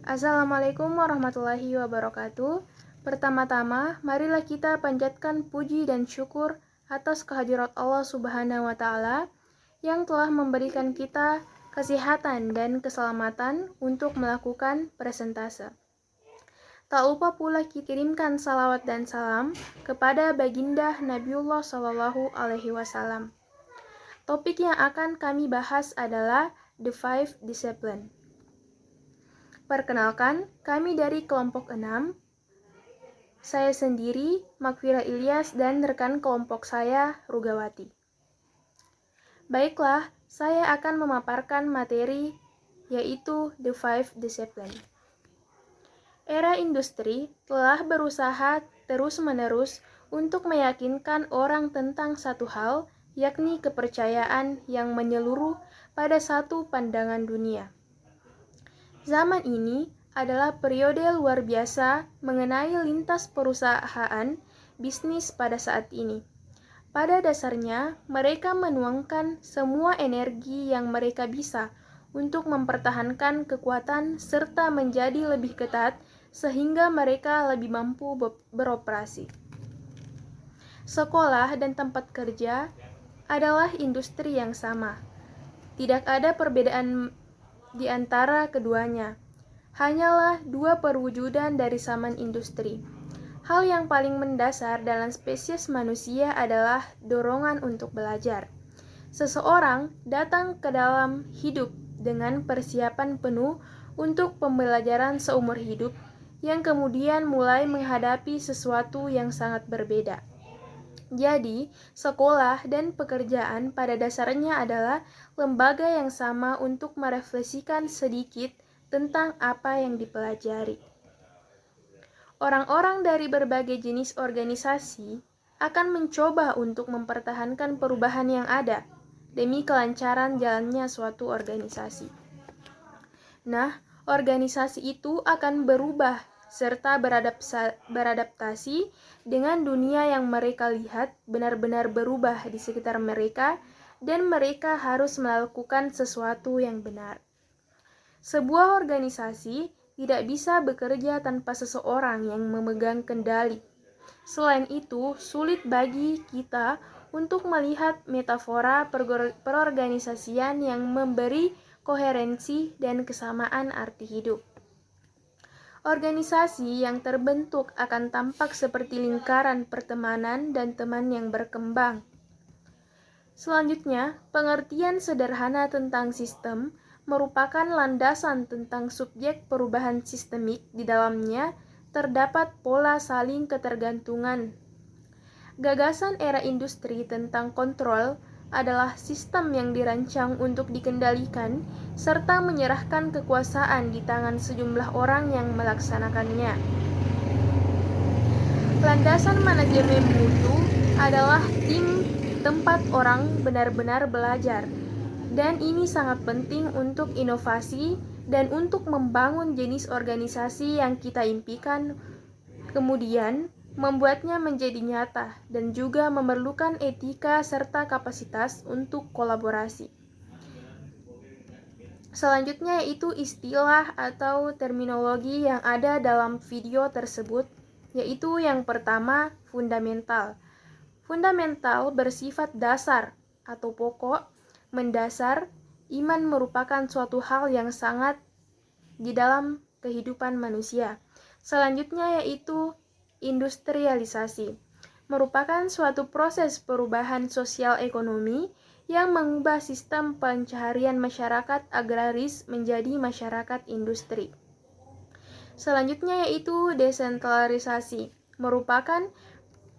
Assalamualaikum warahmatullahi wabarakatuh. Pertama-tama, marilah kita panjatkan puji dan syukur atas kehadirat Allah Subhanahu wa Ta'ala yang telah memberikan kita kesehatan dan keselamatan untuk melakukan presentase. Tak lupa pula kita kirimkan salawat dan salam kepada baginda Nabiullah Shallallahu Alaihi Wasallam. Topik yang akan kami bahas adalah The Five Discipline. Perkenalkan, kami dari kelompok 6. Saya sendiri, Makfira Ilyas, dan rekan kelompok saya, Rugawati. Baiklah, saya akan memaparkan materi, yaitu The Five Discipline. Era industri telah berusaha terus-menerus untuk meyakinkan orang tentang satu hal, yakni kepercayaan yang menyeluruh pada satu pandangan dunia. Zaman ini adalah periode luar biasa mengenai lintas perusahaan bisnis pada saat ini. Pada dasarnya, mereka menuangkan semua energi yang mereka bisa untuk mempertahankan kekuatan serta menjadi lebih ketat sehingga mereka lebih mampu beroperasi. Sekolah dan tempat kerja adalah industri yang sama. Tidak ada perbedaan di antara keduanya. Hanyalah dua perwujudan dari zaman industri. Hal yang paling mendasar dalam spesies manusia adalah dorongan untuk belajar. Seseorang datang ke dalam hidup dengan persiapan penuh untuk pembelajaran seumur hidup, yang kemudian mulai menghadapi sesuatu yang sangat berbeda. Jadi, sekolah dan pekerjaan pada dasarnya adalah lembaga yang sama untuk merefleksikan sedikit tentang apa yang dipelajari. Orang-orang dari berbagai jenis organisasi akan mencoba untuk mempertahankan perubahan yang ada demi kelancaran jalannya suatu organisasi. Nah, organisasi itu akan berubah serta beradaptasi dengan dunia yang mereka lihat benar-benar berubah di sekitar mereka, dan mereka harus melakukan sesuatu yang benar. Sebuah organisasi tidak bisa bekerja tanpa seseorang yang memegang kendali. Selain itu, sulit bagi kita untuk melihat metafora perorganisasian yang memberi koherensi dan kesamaan arti hidup. Organisasi yang terbentuk akan tampak seperti lingkaran pertemanan dan teman yang berkembang. Selanjutnya, pengertian sederhana tentang sistem merupakan landasan tentang subjek perubahan sistemik. Di dalamnya terdapat pola saling ketergantungan. Gagasan era industri tentang kontrol adalah sistem yang dirancang untuk dikendalikan serta menyerahkan kekuasaan di tangan sejumlah orang yang melaksanakannya. Landasan manajemen mutu adalah tim tempat orang benar-benar belajar, dan ini sangat penting untuk inovasi dan untuk membangun jenis organisasi yang kita impikan, kemudian membuatnya menjadi nyata, dan juga memerlukan etika serta kapasitas untuk kolaborasi. Selanjutnya yaitu istilah atau terminologi yang ada dalam video tersebut, yaitu yang pertama, fundamental. Fundamental bersifat dasar atau pokok, mendasar. Iman merupakan suatu hal yang sangat di dalam kehidupan manusia. Selanjutnya yaitu industrialisasi, merupakan suatu proses perubahan sosial ekonomi yang mengubah sistem pencaharian masyarakat agraris menjadi masyarakat industri. Selanjutnya yaitu desentralisasi, merupakan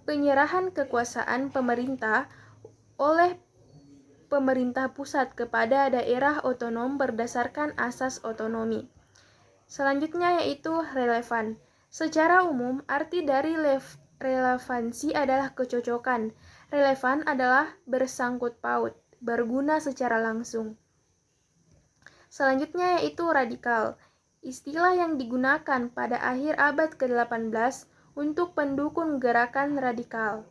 penyerahan kekuasaan pemerintah oleh pemerintah pusat kepada daerah otonom berdasarkan asas otonomi. Selanjutnya yaitu relevan. Secara umum, arti dari relevansi adalah kecocokan. Relevan adalah bersangkut paut, berguna secara langsung. Selanjutnya yaitu radikal. Istilah yang digunakan pada akhir abad ke-18 untuk pendukung gerakan radikal.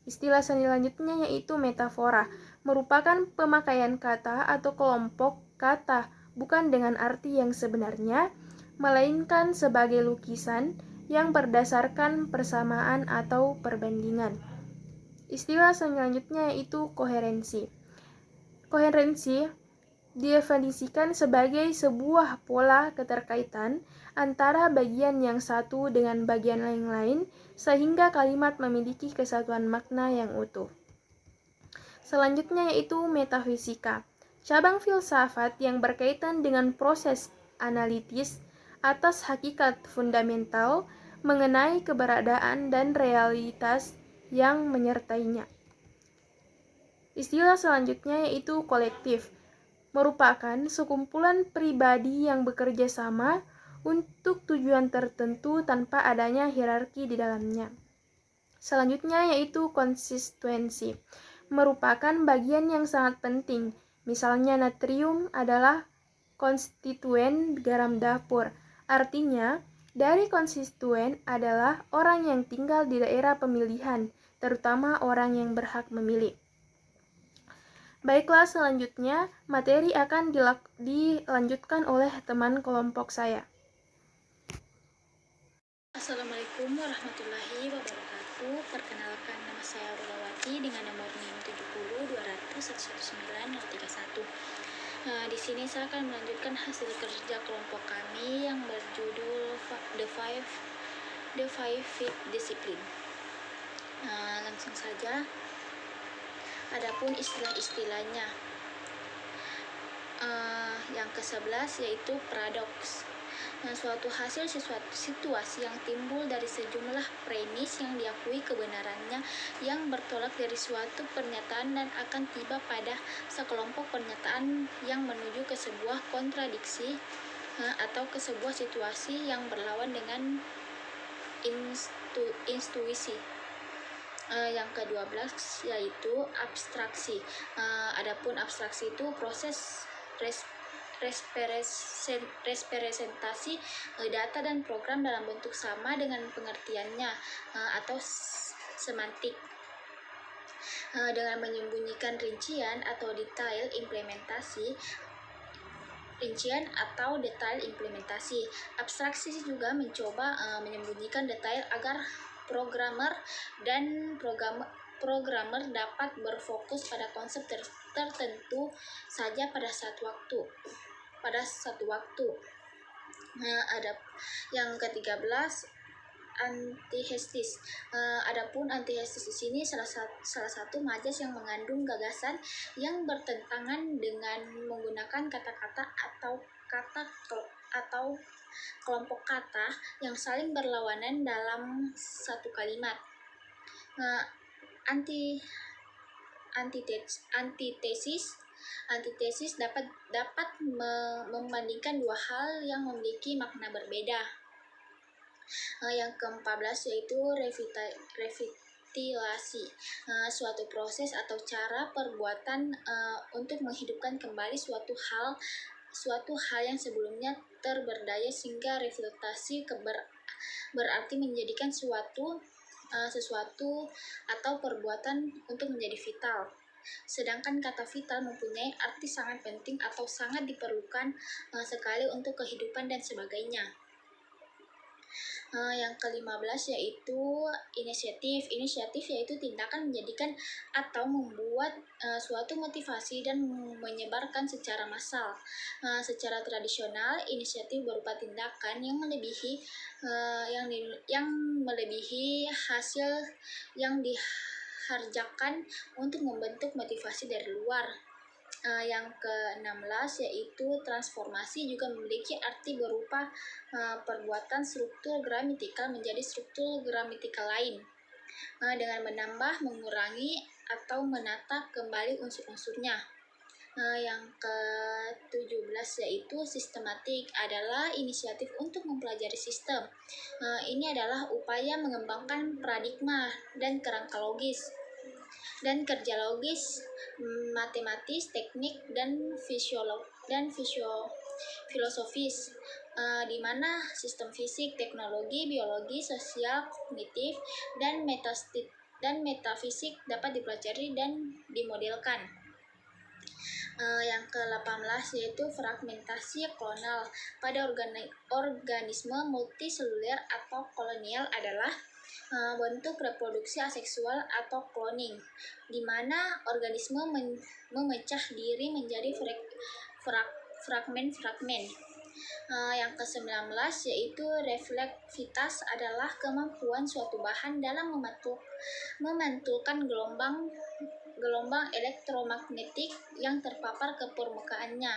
Istilah selanjutnya yaitu metafora, merupakan pemakaian kata atau kelompok kata bukan dengan arti yang sebenarnya, melainkan sebagai lukisan yang berdasarkan persamaan atau perbandingan. Istilah selanjutnya yaitu koherensi. Koherensi didefinisikan sebagai sebuah pola keterkaitan antara bagian yang satu dengan bagian yang lain sehingga kalimat memiliki kesatuan makna yang utuh. Selanjutnya yaitu metafisika, cabang filsafat yang berkaitan dengan proses analitis atas hakikat fundamental mengenai keberadaan dan realitas yang menyertainya. Istilah selanjutnya yaitu kolektif, merupakan sekumpulan pribadi yang bekerja sama untuk tujuan tertentu tanpa adanya hierarki di dalamnya. Selanjutnya yaitu konsistensi, merupakan bagian yang sangat penting. Misalnya natrium adalah konstituen garam dapur. Artinya, dari konstituen adalah orang yang tinggal di daerah pemilihan, terutama orang yang berhak memilih. Baiklah, selanjutnya materi akan dilanjutkan oleh teman kelompok saya. Assalamualaikum warahmatullahi wabarakatuh. Perkenalkan, nama saya Rulawati dengan nomor NIM 70 200 119 di sini saya akan melanjutkan hasil kerja kelompok kami yang berjudul The Five Fifth Discipline. Langsung saja. Adapun istilah-istilahnya, yang ke-11 yaitu paradoks. Suatu hasil situasi yang timbul dari sejumlah premis yang diakui kebenarannya yang bertolak dari suatu pernyataan dan akan tiba pada sekelompok pernyataan yang menuju ke sebuah kontradiksi atau ke sebuah situasi yang berlawan dengan intuisi. Yang ke-12 yaitu abstraksi. Adapun abstraksi itu proses representasi data dan program dalam bentuk sama dengan pengertiannya atau semantik, dengan menyembunyikan rincian atau detail implementasi. Abstraksi juga mencoba menyembunyikan detail agar programmer dapat berfokus pada konsep tertentu saja pada satu waktu. Ada yang ke-13 antihestis. Adapun antihestis di sini salah satu majas yang mengandung gagasan yang bertentangan dengan menggunakan kata-kata atau kelompok kata yang saling berlawanan dalam satu kalimat. Antitesis dapat membandingkan dua hal yang memiliki makna berbeda. Yang ke-14 yaitu revitalisasi, suatu proses atau cara perbuatan untuk menghidupkan kembali suatu hal yang sebelumnya terberdaya, sehingga revitalisasi berarti menjadikan sesuatu atau perbuatan untuk menjadi vital. Sedangkan kata vital mempunyai arti sangat penting atau sangat diperlukan sekali untuk kehidupan dan sebagainya. Yang ke-15 yaitu inisiatif. Inisiatif yaitu tindakan menjadikan atau membuat suatu motivasi dan menyebarkan secara massal. Secara tradisional, inisiatif berupa tindakan yang melebihi hasil yang diharjakan untuk membentuk motivasi dari luar. Yang ke-16 yaitu transformasi, juga memiliki arti berupa perbuatan struktur gramatikal menjadi struktur gramatikal lain dengan menambah, mengurangi, atau menata kembali unsur-unsurnya. Yang ke-17 yaitu sistematik, adalah inisiatif untuk mempelajari sistem. Ini adalah upaya mengembangkan paradigma dan kerangka logis dan kerja logis, matematis, teknik, dan filosofis, di mana sistem fisik, teknologi, biologi, sosial, kognitif, dan metafisik dapat dipelajari dan dimodelkan. Yang ke-18 yaitu fragmentasi klonal. Pada organisme multiseluler atau kolonial adalah bentuk reproduksi aseksual atau cloning, di mana organisme memecah diri menjadi fragmen-fragmen. Yang ke-19 yaitu refleksivitas adalah kemampuan suatu bahan dalam memantulkan gelombang elektromagnetik yang terpapar ke permukaannya.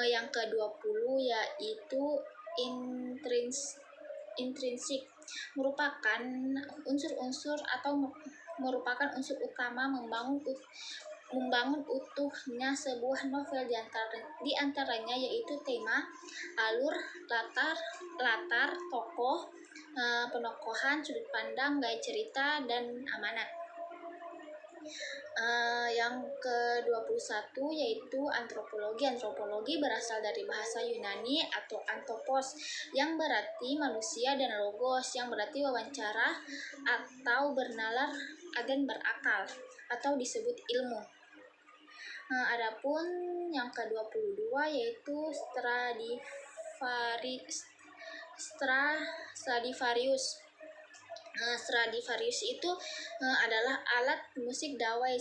Yang ke-20 yaitu intrinsik, merupakan unsur-unsur atau merupakan unsur utama membangun utuhnya sebuah novel, di antaranya yaitu tema, alur, latar tokoh, penokohan, sudut pandang, gaya cerita, dan amanat. Yang ke-21 yaitu antropologi. Antropologi berasal dari bahasa Yunani atau anthropos, yang berarti manusia, dan logos, yang berarti wawancara atau bernalar dan berakal, atau disebut ilmu. Adapun yang ke-22 yaitu Stradivarius. Stradivarius itu adalah alat musik dawai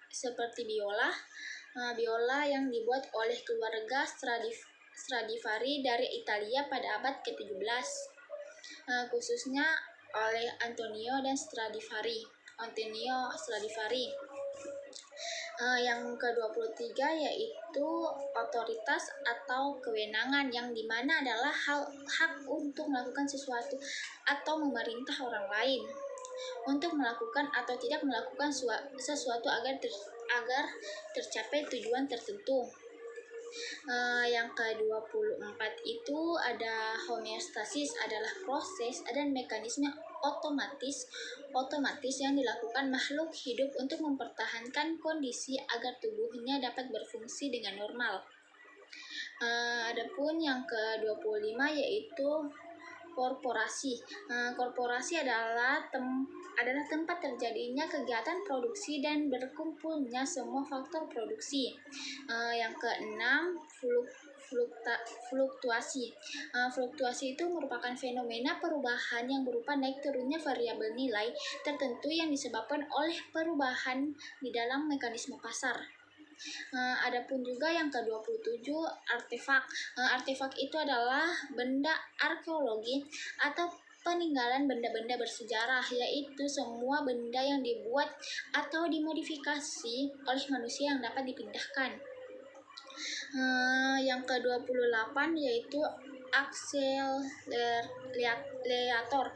seperti biola yang dibuat oleh keluarga Stradivari dari Italia pada abad ke-17, khususnya oleh Antonio Stradivari. Yang ke-23 yaitu otoritas atau kewenangan, yang dimana adalah hak untuk melakukan sesuatu atau memerintah orang lain untuk melakukan atau tidak melakukan sesuatu agar tercapai tujuan tertentu. Yang ke-24 itu ada homeostasis, adalah proses dan mekanisme otomatis yang dilakukan makhluk hidup untuk mempertahankan kondisi agar tubuhnya dapat berfungsi dengan normal. Adapun yang ke-25 yaitu korporasi. Korporasi adalah tempat terjadinya kegiatan produksi dan berkumpulnya semua faktor produksi. Yang ke-6 fluktuasi. Fluktuasi itu merupakan fenomena perubahan yang berupa naik turunnya variabel nilai tertentu yang disebabkan oleh perubahan di dalam mekanisme pasar. Adapun juga yang ke-27 artefak. Artefak itu adalah benda arkeologi atau peninggalan benda-benda bersejarah, yaitu semua benda yang dibuat atau dimodifikasi oleh manusia yang dapat dipindahkan. Yang ke-28 yaitu akselerator.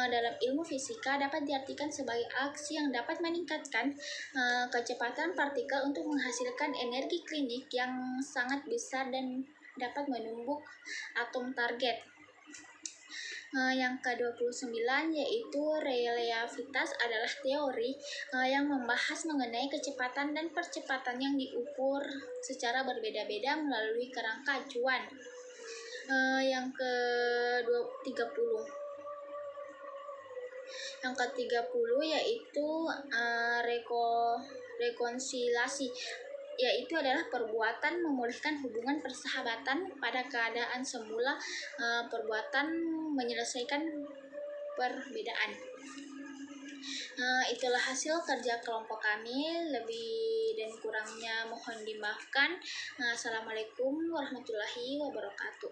Dalam ilmu fisika dapat diartikan sebagai aksi yang dapat meningkatkan kecepatan partikel untuk menghasilkan energi kinetik yang sangat besar dan dapat menumbuk atom target. Yang ke-29 yaitu relativitas, adalah teori yang membahas mengenai kecepatan dan percepatan yang diukur secara berbeda-beda melalui kerangka acuan. Yang ke-30 yaitu rekonsiliasi, yaitu adalah perbuatan memulihkan hubungan persahabatan pada keadaan semula, perbuatan menyelesaikan perbedaan. Itulah hasil kerja kelompok kami, lebih dan kurangnya mohon dimaafkan. Assalamualaikum warahmatullahi wabarakatuh.